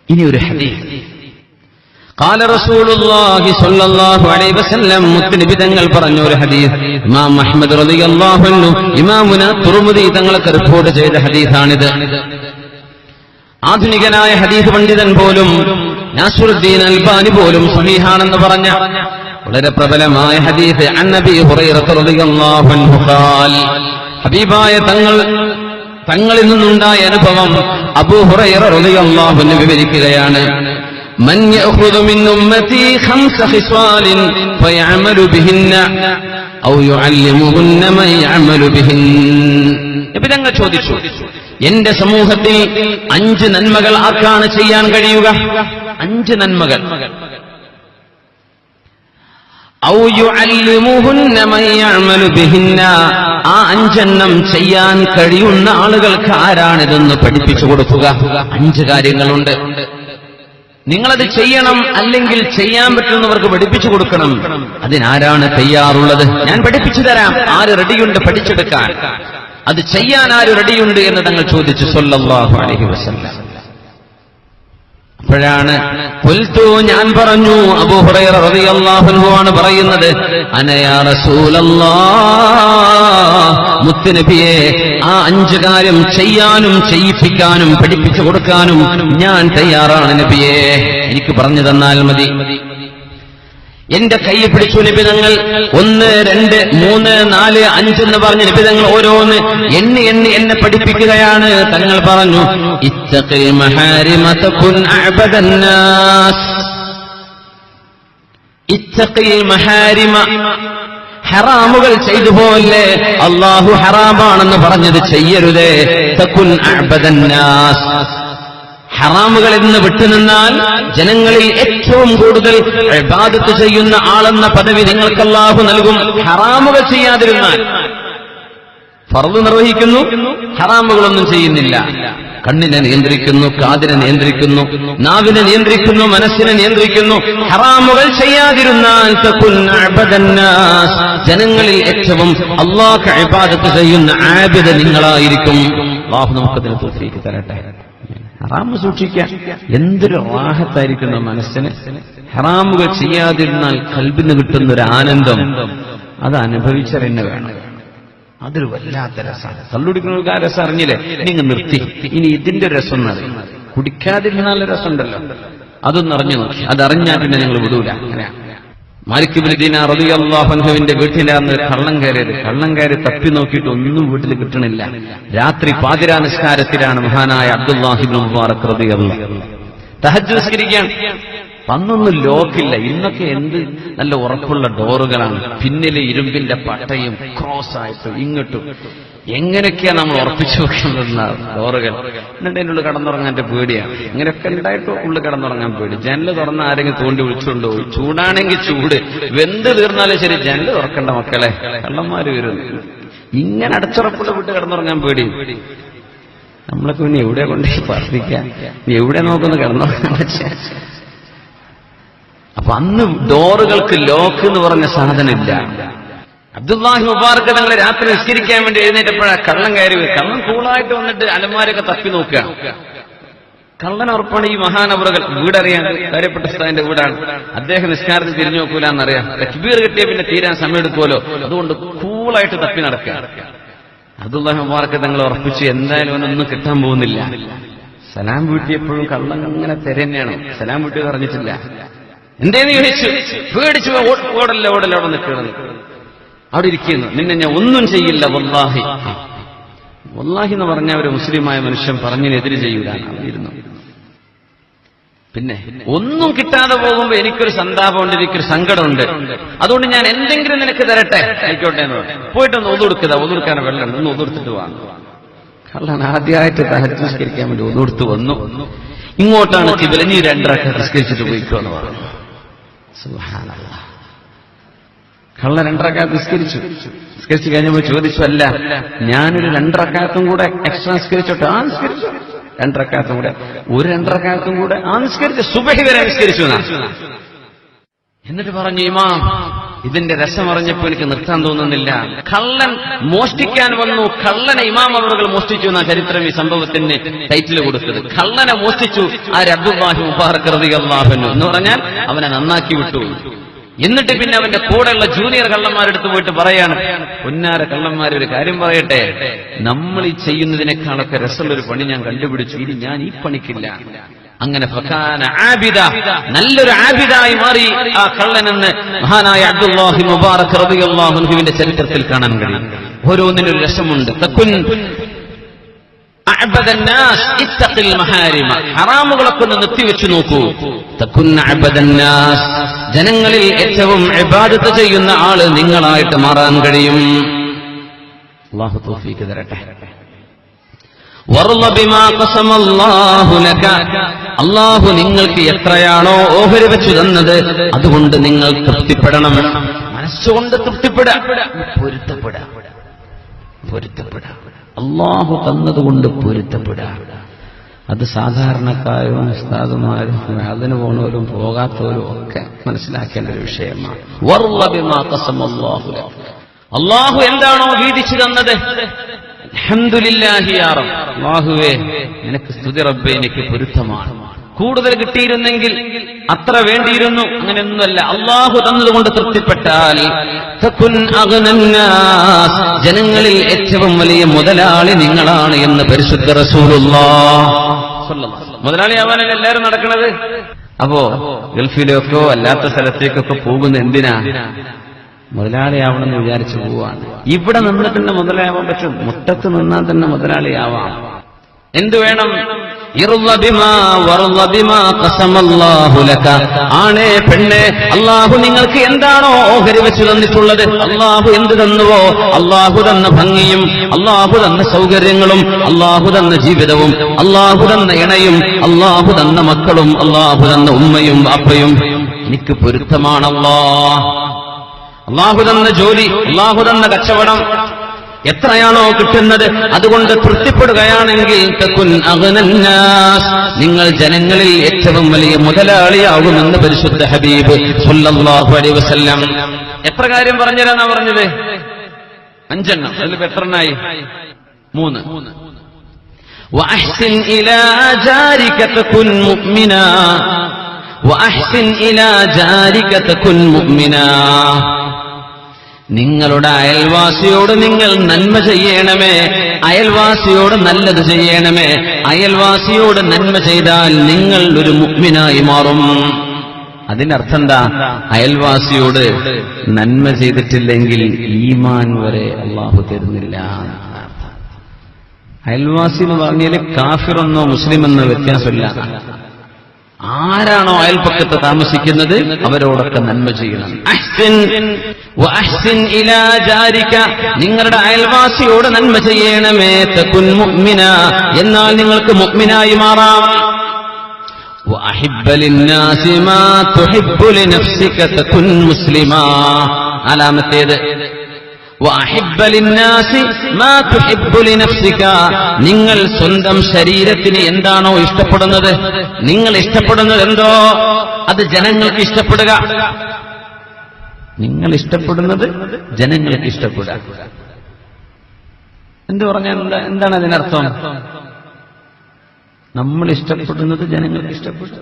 ഇനി ഒരു ഹദീസ്. ഖാല റസൂലുള്ളാഹി സ്വല്ലല്ലാഹു അലൈഹി വസല്ലം, മുത്തനബി തങ്ങൾ പറഞ്ഞ ഒരു ഹദീസ്. ഇമാം അഹ്മദ് റളിയല്ലാഹു അൻഹു, ഇമാമുന തുർമുദി തങ്ങൾക്ക് റിപ്പോർട്ട് ചെയ്ത ഹദീസാണിത്. ആധുനികനായ ഹദീസ് പണ്ഡിതൻ പോലും നാസിറുദ്ദീൻ അൽബാനി പോലും സ്വഹീഹാണെന്ന് പറഞ്ഞ വളരെ പ്രബലമായ ഹദീസ്. അൻ നബി ഹുറൈറ റളിയല്ലാഹു അൻഹു ഖാൽ, ഹബീബായ തങ്ങളിൽ നിന്നുണ്ടായ അനുഭവം അബൂ ഹുറൈറ റളിയല്ലാഹു അൻഹു വിവരിക്കുകയാണ്. മൻ യഖുദു മിൻ ഉമ്മതി ഖംസ ഖിസ്വാലിൻ ഫയഅമലു ബിഹിന്ന ഔ യുഅല്ലിമുഹുന്ന മൻ യഅമലു ബിഹിന്ന. നബി തങ്ങൾ ചോദിച്ചു, എന്റെ സമൂഹത്തിൽ 5 നന്മകൾ ആർക്കാണ് ചെയ്യാൻ കഴിയുക? 5 നന്മകൾ. ഔ യുഅല്ലിമുഹുന്ന മൻ യഅമലു ബിഹിന്ന, ആ 5 ചെയ്യാൻ കഴിയുന്ന ആളുകൾക്ക് ആരാണിതെന്ന് പഠിപ്പിച്ചു കൊടുക്കുക. 5 കാര്യങ്ങളുണ്ട്. നിങ്ങളത് ചെയ്യണം, അല്ലെങ്കിൽ ചെയ്യാൻ പറ്റുന്നവർക്ക് പഠിപ്പിച്ചു കൊടുക്കണം. അതിനാരാണ് തയ്യാറുള്ളത്? ഞാൻ പഠിപ്പിച്ചു തരാം. ആര് റെഡിയുണ്ട് പഠിച്ചെടുക്കാൻ? അത് ചെയ്യാൻ ആര് റെഡിയുണ്ട് എന്ന് തങ്ങൾ ചോദിച്ചു സല്ലല്ലാഹു അലൈഹി വസല്ലം. അപ്പോഴാണ് ഖുൽതു, ഞാൻ പറഞ്ഞു, അബൂ ഹുറൈറ റളിയല്ലാഹു അൻഹു ആണ് പറയുന്നത്, അന യാ റസൂലല്ലാഹ്, മുത്തുനബിയെ, ആ 5 കാര്യം ചെയ്യാനും ചെയ്യിപ്പിക്കാനും പഠിപ്പിച്ചു കൊടുക്കാനും ഞാൻ തയ്യാറാണ് നബിയെ, എനിക്ക് പറഞ്ഞു തന്നാൽ മതി. എന്റെ കൈ പിടിച്ചു നിബിതങ്ങൾ. 1, 2, 3, 4, 5 എന്ന് പറഞ്ഞ് നിബിതങ്ങൾ ഓരോന്ന് എന്നെ പഠിപ്പിക്കുകയാണ്. തങ്ങൾ പറഞ്ഞു, ഇത്തഖിൽ മഹാരിമ തകുൻ അഅബദൻ നാസ്. ഇത്തഖിൽ മഹാരിമ, ഹറാമുകൾ ചെയ്തു പോലെ, അല്ലാഹു ഹറാമാണെന്ന് പറഞ്ഞത് ചെയ്യരുതേ. തകുൻ അഅബദൻ നാസ്, ഹറാമുകളിൽ നിന്ന് വിട്ടുനിന്നാൽ ജനങ്ങളിൽ ഏറ്റവും കൂടുതൽ ഇബാദത്ത് ചെയ്യുന്ന ആളെന്ന പദവി നിങ്ങൾക്ക് അല്ലാഹു നൽകും. ഹറാമുകൾ ചെയ്യാതിരുന്നാൽ, ഫർള് നിർവഹിക്കുന്നു, ഹറാമുകളൊന്നും ചെയ്യുന്നില്ല, കണ്ണിനെ നിയന്ത്രിക്കുന്നു, കാതിനെ നിയന്ത്രിക്കുന്നു, നാവിനെ നിയന്ത്രിക്കുന്നു, മനസ്സിനെ നിയന്ത്രിക്കുന്നു, ഹറാമുകൾ ചെയ്യാതിരുന്നാൽ തകുൻ അഅബദൻ നാസ്, ജനങ്ങളിൽ ഏറ്റവും അല്ലാഹു ഇബാദത്ത് ചെയ്യുന്ന ആബിദ നിങ്ങളായിരിക്കും. അല്ലാഹു നമുക്കതിന് തൗഫീഖ് തരട്ടെ. ഹറാമ് സൂക്ഷിക്കാൻ എന്തൊരു റാഹത്തായിരിക്കുന്ന മനസ്സിന്. ഹറാമുകൾ ചെയ്യാതിരുന്നാൽ ഖൽബിന് കിട്ടുന്നൊരു ആനന്ദം, അത് അനുഭവിച്ചറിഞ്ഞ വേണം. അതൊരു വല്ലാത്ത രസമാണ്. കള്ളുടിക്കുന്നവർക്ക് ആ രസം അറിഞ്ഞില്ലേ? നിങ്ങൾ നിർത്തി, ഇനി ഇതിന്റെ രസം എന്നറിയും. കുടിക്കാതിരുന്നാൽ രസമുണ്ടല്ലോ, അതൊന്നും അറിഞ്ഞു നോക്കി. അതറിഞ്ഞാൽ പിന്നെ നിങ്ങൾ വിടൂല. അങ്ങനെയാണ്. മാലിക് ഇബ്നു ദീനാർ റളിയല്ലാഹു അൻഹുവിന്റെ വീട്ടിലാന്ന് കള്ളം കയറി തപ്പി നോക്കിയിട്ട് ഒന്നും വീട്ടിൽ കിട്ടണില്ല. രാത്രി പാതിരാ നിസ്കാരത്തിലാണ് മഹാനായ അബ്ദുല്ലാഹി ഇബ്നു മുബാറക് റളിയല്ലാഹു തഹജ്ജുദ് നിസ്കരിക്കാൻ. അന്നൊന്നും ലോക്കില്ല. ഇന്നൊക്കെ എന്ത് നല്ല ഉറപ്പുള്ള ഡോറുകളാണ്, പിന്നിലെ ഇരുമ്പിന്റെ പട്ടയും ക്രോസ് ആയിട്ടും ഇങ്ങോട്ടും. എങ്ങനെയൊക്കെയാ നമ്മൾ ഉറപ്പിച്ചു വെക്കുന്ന ഡോറുകൾ. എന്നിട്ട് അതിൻ്റെ ഉള്ളിൽ കടന്നുറങ്ങാൻ പേടിയാണ്. ഇങ്ങനെയൊക്കെ ഉണ്ടായിട്ട് ഉള്ളിൽ കടന്നുറങ്ങാൻ പേടി. ജനല് തുറന്ന ആരെങ്കിലും തോണ്ടി വിളിച്ചുകൊണ്ടു പോയി. ചൂടാണെങ്കിൽ ചൂട്, വെന്ത് തീർന്നാലും ശരി ജനല് തുറക്കണ്ട മക്കളെ, കള്ളന്മാര് വരുന്നു. ഇങ്ങനെ അടച്ചുറപ്പുള്ള വിട്ട് കിടന്നുറങ്ങാൻ പേടി. നമ്മളൊക്കെ പിന്നെ എവിടെ കൊണ്ടേ പ്രാർത്ഥിക്കാൻ, എവിടെ നോക്കുന്നു കിടന്നുറങ്ങാൻ വെച്ചാൽ. അപ്പൊ അന്ന് ഡോറുകൾക്ക് ലോക്ക് എന്ന് പറഞ്ഞ സാധനമില്ല. അബ്ദുല്ലാഹി മുബാറക് തങ്ങളെ രാത്രി നിസ്കരിക്കാൻ വേണ്ടി എഴുന്നേറ്റപ്പോഴാണ് കള്ളൻ കയറി. കള്ളൻ കൂളായിട്ട് വന്നിട്ട് അലമാരൊക്കെ തപ്പി നോക്കുക. കള്ളൻ ഉറപ്പാണ് ഈ മഹാനവറുകൾ. വീടറിയാൻ കാര്യപ്പെട്ട ഉസ്താദിന്റെ വീടാണ്. അദ്ദേഹം നിസ്കാരത്തിൽ തിരിഞ്ഞു നോക്കൂല എന്നറിയാം. തക്ബീർ കിട്ടിയ പിന്നെ തീരാൻ സമയമെടുക്കുമല്ലോ, അതുകൊണ്ട് കൂളായിട്ട് തപ്പി നടക്കുക. അബ്ദുല്ലാഹി മുബാറക് തങ്ങളെ ഉറപ്പിച്ച് എന്തായാലും അവനൊന്നും കിട്ടാൻ പോകുന്നില്ല. സലാം വീട്ടിയപ്പോഴും കള്ളൻ അങ്ങനെ തെരന്നെയാണ്. സലാം വീട്ടിൽ പറഞ്ഞിട്ടില്ല. എന്തേന്ന് ചോദിച്ചു. പേടിച്ചു ഓടല്ല അവിടെ നിൽക്കണം. അവിടെ ഇരിക്കുന്നു. നിന്നെ ഞാൻ ഒന്നും ചെയ്യില്ല വല്ലാഹി. വല്ലാഹി എന്ന് പറഞ്ഞ ഒരു മുസ്ലിമായ മനുഷ്യൻ പറഞ്ഞതിനെതിരെ ചെയ്യൂലായിരുന്നു. പിന്നെ ഒന്നും കിട്ടാതെ പോകുമ്പോ എനിക്കൊരു സന്താപമുണ്ട്, എനിക്കൊരു സങ്കടമുണ്ട്. അതുകൊണ്ട് ഞാൻ എന്തെങ്കിലും നിനക്ക് തരട്ടെ, ആയിക്കോട്ടെ എന്ന് പറഞ്ഞു. പോയിട്ടൊന്ന് ഒതുകൊടുക്കുക, ഒതുകൊടുക്കാൻ വെള്ളമുണ്ട്, ഒന്ന് ഒതുകൊടുത്തിട്ട് വാങ്ങും. കള്ളൻ ആദ്യമായിട്ട് തഹജ്ജുദ് നിസ്കരിക്കാൻ വേണ്ടി ഒതുകൊടുത്ത് വന്നു. ഇങ്ങോട്ടാണ് ഖിബല, നീ 2 റക്അത്ത് നിസ്കരിച്ചിട്ട് പോയിക്കോ എന്ന് പറഞ്ഞു. സുബ്ഹാനല്ലാഹ്. കള്ളൻ 2 റക്അത്ത് നിസ്കരിച്ചു കഴിഞ്ഞപ്പോൾ ചോദിച്ചു, അല്ല ഞാനൊരു 2 റക്അത്തും കൂടെ എക്സ്ട്രാ നിസ്കരിച്ചോട്ടെ? ആ നിസ്കരിച്ചു. 2 റക്അത്തും കൂടെ, ഒരു 2 റക്അത്തും കൂടെ ആ നിസ്കരിച്ചു. സുബഹി വരെ നിസ്കരിച്ചു. എന്നിട്ട് പറഞ്ഞു, ഇമാം ഇതിന്റെ രസമറിഞ്ഞപ്പോ എനിക്ക് നിർത്താൻ തോന്നുന്നില്ല. കള്ളൻ മോഷ്ടിക്കാൻ വന്നു, കള്ളനെ ഇമാം അവറുകൾ മോഷ്ടിച്ചു എന്ന ചരിത്രം ഈ സംഭവത്തിന് ടൈറ്റിൽ കൊടുത്തത്. കള്ളനെ മോഷ്ടിച്ചു അബ്ദുല്ലാഹി മുബാറക് റളിയല്ലാഹു അൻഹു എന്ന് പറഞ്ഞാൽ അവനെ നന്നാക്കി വിട്ടു. എന്നിട്ട് പിന്നെ അവന്റെ കൂടെയുള്ള ജൂനിയർ കള്ളന്മാരെടുത്ത് പോയിട്ട് പറയാണ്, പൊന്നാര കള്ളന്മാരെ ഒരു കാര്യം പറയട്ടെ, നമ്മൾ ഈ ചെയ്യുന്നതിനേക്കാളൊക്കെ രസമുള്ളൊരു പണി ഞാൻ കണ്ടുപിടിച്ചു, ഇനി ഞാൻ ഈ പണിക്കില്ല. അങ്ങനെ ഫകാന ആബിദ, നല്ലൊരു ആബിദായി മാറി ആ കള്ളനെന്ന് മഹാനായ അബ്ദുല്ലാഹി മുബാറക് റളിയല്ലാഹു അൻഹുവിന്റെ ചരിത്രത്തിൽ കാണാൻ കഴിയും. ഓരോന്നിനൊരു രസമുണ്ട്. തകുൻ അഅബദന്നാസ് ഇത്തഖിൽ മഹാരിമ, ഹറാമുകളൊക്കെ ഒന്ന് നിർത്തിവെച്ചു നോക്കൂ. തകുൻ അഅബദന്നാസ്, ജനങ്ങളിൽ ഏറ്റവും ഇബാദത്ത് ചെയ്യുന്ന ആള് നിങ്ങളായിട്ട് മാറാൻ കഴിയും. അല്ലാഹു തൗഫീഖ് തരട്ടെ. വർള ബിമാ ഖസമല്ലാഹു ലക, അല്ലാഹു നിങ്ങൾക്ക് എത്രയാണോ ഓഹരി വെച്ചു തന്നത് അതുകൊണ്ട് നിങ്ങൾ തൃപ്തിപ്പെടണം. മനസ്സുകൊണ്ട് പൊരുത്തപ്പെടാം. അല്ലാഹു തന്നതുകൊണ്ട് പൊരുത്തപ്പെടാം. അത് സാധാരണക്കാരും ഉസ്താദുമാരും അതിന് പോണവരും പോകാത്തവരും ഒക്കെ മനസ്സിലാക്കേണ്ട ഒരു വിഷയമാണ്. വർള ബിമാ ഖസമല്ലാഹു ലക, അല്ലാഹു എന്താണോ വീതിച്ചു തന്നത്, അൽഹംദുലില്ലാഹി യാ റബ്ബ്, അല്ലാഹുവേ നിനക്ക് സ്തുതി റബ്ബേ, എനിക്ക് പൊരുത്തമാണ്. കൂടുതൽ കിട്ടിയിരുന്നെങ്കിൽ അത്ര വേണ്ടിയിരുന്നു, അങ്ങനെയൊന്നുമല്ല. അല്ലാഹു തന്നതുകൊണ്ട് തൃപ്തിപ്പെട്ടാൽ തകുൻ അഗ്നന്നാസ്, ജനങ്ങളിൽ ഏറ്റവും വലിയ മുതലാളി നിങ്ങളാണ് എന്ന് പരിശുദ്ധ റസൂലുള്ളാഹ് സ്വല്ലല്ലാഹു അലൈഹി വസല്ലം. മുതലാളിയാവാനല്ലേ എല്ലാവരും നടക്കുന്നത്. അപ്പോ ഗൾഫിലേക്കോ അല്ലാത്ത സ്ഥലത്തേക്കൊക്കെ പോകുന്ന എന്തിനാ? മുതലാളിയാവണമെന്ന് വിചാരിച്ചു പോവാണ്. ഇവിടെ നിന്ന് തന്നെ മുതലാവാൻ പറ്റും, മുറ്റത്ത് നിന്നാൽ തന്നെ മുതലാളിയാവാം. എന്തു വേണം? ആണേ പെണ്ണെ, അല്ലാഹു നിങ്ങൾക്ക് എന്താണോ ഓഹരി വെച്ചു തന്നിട്ടുള്ളത്, അല്ലാഹു എന്ത് തന്നുവോ, അല്ലാഹു തന്ന ഭംഗിയും അല്ലാഹു തന്ന സൗകര്യങ്ങളും അല്ലാഹു തന്ന ജീവിതവും അല്ലാഹു തന്ന ഇണയും അല്ലാഹു തന്ന മക്കളും അല്ലാഹു തന്ന ഉമ്മയും വാപ്പയും എനിക്ക് പൊരുത്തമാണല്ലോ. അല്ലാഹു തന്ന ജോലി, അല്ലാഹു തന്ന കച്ചവടം എത്രയാണോ കിട്ടുന്നത് അതുകൊണ്ട് തൃപ്തിപ്പെടുകയാണെങ്കിൽ തകുൻ അഗ്നന്നാസ്, നിങ്ങൾ ജനങ്ങളിൽ ഏറ്റവും വലിയ മുതലാളിയാകുമെന്ന് പരിശുദ്ധ ഹബീബ് സ്വല്ലല്ലാഹു അലൈഹി വസല്ലം. എത്ര കാര്യം പറഞ്ഞുതരാന്നാ പറഞ്ഞത്? 5 എണ്ണം. അതിലിപ്പോ എത്ര എണ്ണായി? 3. വഅഹ്സിൻ ഇലാ ജാരിക തകുൻ മുഅ്മിനാ, വഅഹ്സിൻ ഇലാ ജാരിക തകുൻ മുഅ്മിനാ, നിങ്ങളുടെ അയൽവാസിയോട് നിങ്ങൾ നന്മ ചെയ്യണമേ, അയൽവാസിയോട് നല്ലത് ചെയ്യണമേ. അയൽവാസിയോട് നന്മ ചെയ്താൽ നിങ്ങൾ ഒരു മുഅ്മിനായി മാറും. അതിനർത്ഥം എന്താ? അയൽവാസിയോട് നന്മ ചെയ്തിട്ടില്ലെങ്കിൽ ഈമാൻ വരെ അല്ലാഹു തരുന്നില്ല. അയൽവാസി എന്ന് പറഞ്ഞാൽ കാഫിറെന്നോ മുസ്ലിമെന്നോ വ്യത്യാസമില്ല. ആരാണോ അയൽപക്കത്ത് താമസിക്കുന്നത് അവരോടൊക്കെ നന്മ ചെയ്യണം. വഅഹ്സിൻ ഇലാ ജാരിക, നിങ്ങളുടെ അയൽവാസിയോട് നന്മ ചെയ്യണമേ. തകുൻ മുഅ്മിന, എന്നാൽ നിങ്ങൾക്ക് മുഅ്മിനായി മാറാം. വഅഹിബ്ബ ലിന്നാസി മാ തുഹിബ്ബു ലിനഫ്സിക തകുൻ മുസ്ലിമാ. നാലാമത്തേത് വഅഹിബ്ബ ലിന്നാസി മാ തുഹിബ്ബു ലിനഫ്സിക, നിങ്ങൾ സ്വന്തം ശരീരത്തിന് എന്താണോ ഇഷ്ടപ്പെടുന്നത്, നിങ്ങൾ ഇഷ്ടപ്പെടുന്നത് എന്തോ അത് ജനങ്ങൾക്ക് ഇഷ്ടപ്പെടുക. നിങ്ങൾ ഇഷ്ടപ്പെടുന്നത് ജനങ്ങൾക്ക് ഇഷ്ടപ്പെടുക എന്ത് പറഞ്ഞാൽ എന്താണ് അതിനർത്ഥം? നമ്മൾ ഇഷ്ടപ്പെടുന്നത് ജനങ്ങൾക്ക് ഇഷ്ടപ്പെടുക.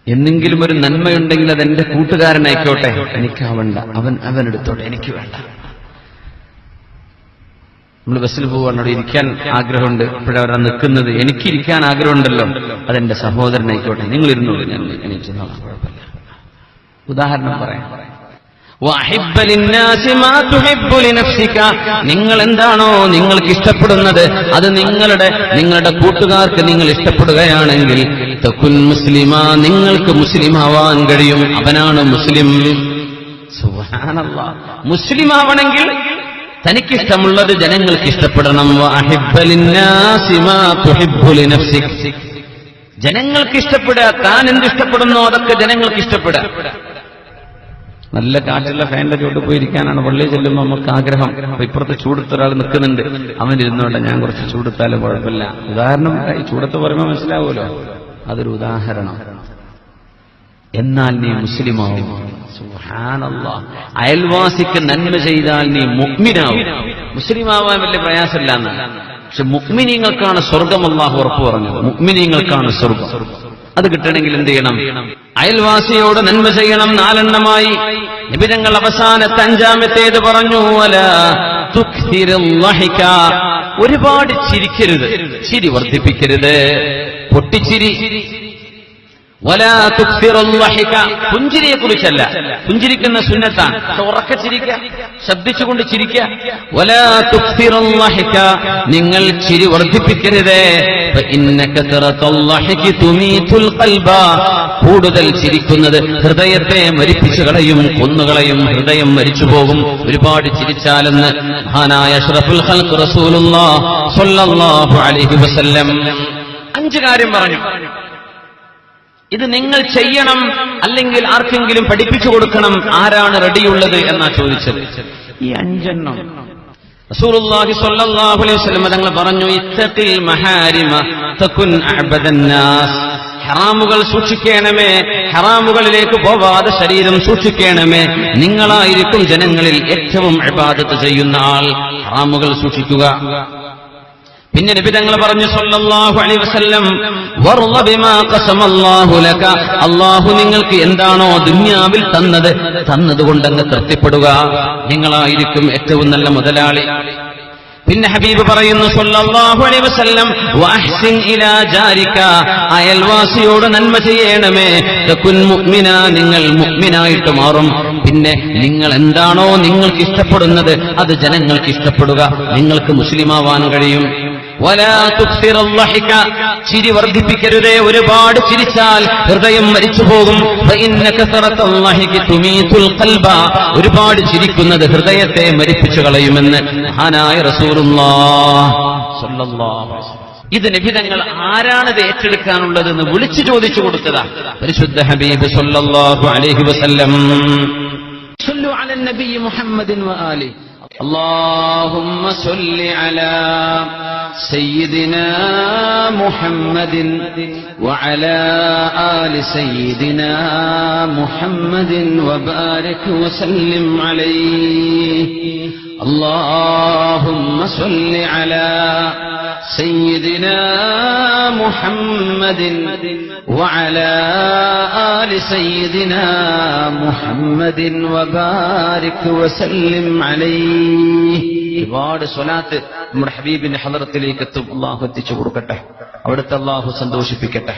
എന്നെങ്കിലും ഒരു നന്മയുണ്ടെങ്കിൽ അതെന്റെ കൂട്ടുകാരനായിക്കോട്ടെ, എനിക്കാവണ്ട, അവനെടുത്തോട്ടെ, എനിക്ക് വേണ്ട. നമ്മൾ ബസ്സിൽ പോവാണ്, അവിടെ ഇരിക്കാൻ ആഗ്രഹമുണ്ട്, ഇപ്പോഴവരാ നിൽക്കുന്നത്, എനിക്കിരിക്കാൻ ആഗ്രഹമുണ്ടല്ലോ, അതെന്റെ സഹോദരനായിക്കോട്ടെ, നിങ്ങൾ ഇരുന്നോളൂ, ഞാൻ എണീച്ചോളാം, കുഴപ്പമില്ല. ഉദാഹരണം പറയാം. വഅഹിബ്ബ ലിന്നാസി മാ തുഹിബ്ബു ലിനഫ്സിക, നിങ്ങൾ എന്താണോ നിങ്ങൾക്ക് ഇഷ്ടപ്പെടുന്നത് അത് നിങ്ങളുടെ കൂട്ടുകാർക്ക് നിങ്ങൾ ഇഷ്ടപ്പെടുകയാണെങ്കിൽ തകുൻ മുസ്ലിമാ, നിങ്ങൾക്ക് മുസ്ലിമാവാൻ കഴിയും. അവനാണ് മുസ്ലിം. സുബ്ഹാനല്ലാഹ്. മുസ്ലിമാവണമെങ്കിൽ തനിക്കിഷ്ടമുള്ളത് ജനങ്ങൾക്ക് ഇഷ്ടപ്പെടണം. വഅഹിബ്ബ ലിന്നാസി മാ തുഹിബ്ബു ലിനഫ്സിക, ജനങ്ങൾക്ക് ഇഷ്ടപ്പെടുക, താൻ എന്തിഷ്ടപ്പെടുന്നോ അതൊക്കെ ജനങ്ങൾക്ക് ഇഷ്ടപ്പെടുക. നല്ല കാറ്റുള്ള ഫാനിന്റെ ചൂട് പോയിരിക്കാനാണ് പള്ളിയിൽ ചെല്ലുമ്പോൾ നമുക്ക് ആഗ്രഹം. അപ്പൊ ഇപ്പുറത്ത് ചൂടത്ത് ഒരാൾ നിൽക്കുന്നുണ്ട്, അവൻ ഇരുന്നോട്ടെ, ഞാൻ കുറച്ച് ചൂടത്താലും കുഴപ്പമില്ല. ഉദാഹരണം ഈ ചൂടത്ത് പറയുമ്പോൾ മനസ്സിലാവുമല്ലോ, അതൊരു ഉദാഹരണം. എന്നാൽ നീ മുസ്ലിമാവും. സുബ്ഹാനല്ലാഹ്. അയൽവാസിക്ക് നന്മ ചെയ്താൽ നീ മുഅ്മിനാവും. മുസ്ലിമാവാൻ വലിയ പ്രയാസമില്ലാന്ന്. പക്ഷെ മുഅ്മിനീങ്ങൾക്കാണ് സ്വർഗം അല്ലാഹു ഉറപ്പ് പറഞ്ഞത്. മുഅ്മിനീങ്ങൾക്കാണ് സ്വർഗം. അത് കിട്ടണമെങ്കിൽ എന്ത് ചെയ്യണം? അയൽവാസിയോട് നന്മ ചെയ്യണം. 4 എണ്ണമായി. നബി തങ്ങൾ അവസാനത്തെ 5-ാമത്തേത് പറഞ്ഞു, വലാ തുക്സിറുൽ ലഹിക, ഒരുപാട് ചിരിക്കരുത്, ചിരി വർദ്ധിപ്പിക്കരുത്, പൊട്ടിച്ചിരി. വലാ തുക്സിറുൽ ലഹിക, പുഞ്ചിരിയെ കുറിച്ചല്ല, പുഞ്ചിരിക്കുന്ന സുന്നത്താണ്. ഉറക്കെ ചിരിക്കുക, ശബ്ദിച്ചുകൊണ്ട് ചിരിക്കുക. വലാ തുക്സിറുൽ ലഹിക, നിങ്ങൾ ചിരി വർദ്ധിപ്പിക്കരുത്. ഫഇന്ന കസറത്തുൽ ലഹികി തുമീതുൽ ഖൽബ, കൂടുതൽ ചിരിക്കുന്നത് ഹൃദയത്തെ മരിപ്പിച്ചു കളയും, കൊന്നുകളയും, ഹൃദയം മരിച്ചുപോകും ഒരുപാട് ചിരിച്ചാലെന്ന് മഹാനായ അഷ്റഫുൽ ഖൽഖ് റസൂലുള്ളാഹി സ്വല്ലല്ലാഹു അലൈഹി വസല്ലം 5 കാര്യം പറഞ്ഞു. ഇത് നിങ്ങൾ ചെയ്യണം, അല്ലെങ്കിൽ ആർക്കെങ്കിലും പഠിപ്പിച്ചു കൊടുക്കണം. ആരാണ് റെഡിയുള്ളത് എന്നാ ചോദിച്ചത്. ഈ 5 എണ്ണം റസൂലുള്ളാഹി സ്വല്ലല്ലാഹു അലൈഹി വസല്ലം തങ്ങൾ പറഞ്ഞു, ഇത്തഖിൽ മഹാരിമ തകുൻ അഅബദന്നാസ്, ഹറാമുകൾ സൂക്ഷിക്കണമേ, ഹറാമുകളിലേക്ക് പോവാതെ ശരീരം സൂക്ഷിക്കണമേ, നിങ്ങളായിരിക്കും ജനങ്ങളിൽ ഏറ്റവും ഇബാദത്ത് ചെയ്യുന്ന ആൾ. ഹറാമുകൾ സൂക്ഷിക്കുക. പിന്നെ നബി തങ്ങൾ പറഞ്ഞു സല്ലല്ലാഹു അലൈഹി വസല്ലം, വർള ബിമാ ഖസമല്ലാഹു ലക, അല്ലാഹു നിങ്ങൾക്ക് എന്താണോ ദുനിയാവിൽ തന്നതുകൊണ്ട് അങ്ങ് തൃപ്തിപ്പെടുക, നിങ്ങളായിരിക്കും ഏറ്റവും നല്ല മുതലാളി. പിന്നെ ഹബീബ് പറയുന്നു സല്ലല്ലാഹു അലൈഹി വസല്ലം, വഅഹ്സിൻ ഇലാ ജാരിക, അയൽവാസിയോട് നന്മ ചെയ്യണമേ, തകുൻ മുഅ്മിന, നിങ്ങൾ മുഅ്മിനായിട്ട് മാറും. പിന്നെ നിങ്ങൾ എന്താണോ നിങ്ങൾക്ക് ഇഷ്ടപ്പെടുന്നത് അത് ജനങ്ങൾക്ക് ഇഷ്ടപ്പെടുക, നിങ്ങൾക്ക് മുസ്ലിമാവാൻ കഴിയും. വലാ തുക്സിറുൽ ലഹിക, ചിരി വർദ്ധിപ്പിക്കരുതേ, ഒരുപാട് ചിരിച്ചാൽ ഹൃദയം മരിച്ചുപോകും. ഫഇന്ന കസറത്തുൽ ലഹികി തുമീതുൽ ഖൽബ, ഒരുപാട് ചിരിക്കുന്നത് ഹൃദയത്തെ മരിപ്പിച്ചു കളയുമെന്ന് മഹാനായ റസൂലുള്ളാഹി സ്വല്ലല്ലാഹു അലൈഹി വസല്ലം. ഇത് നബി തങ്ങൾ ആരാണത് ഏറ്റെടുക്കാനുള്ളതെന്ന് വിളിച്ചു ചോദിച്ചു കൊടുത്തതാ പരിശുദ്ധ ഹബീബ് സ്വല്ലല്ലാഹു അലൈഹി വസല്ലം. صلوا على النبي محمد وآله. اللهم صل على سيدنا محمد وعلى آل سيدنا محمد وبارك وسلم عليه. اللهم صل على سيدنا محمد وعلى آل سيدنا محمد وبارك وسلم عليه. ഒരുപാട് സ്വലാത്ത് നമ്മുടെ ഹബീബിന്റെ ഹളറത്തിലേക്ക് എത്തും. അല്ലാഹു എത്തിച്ചു കൊടുക്കട്ടെ, അവിടുത്തെ അല്ലാഹു സന്തോഷിപ്പിക്കട്ടെ.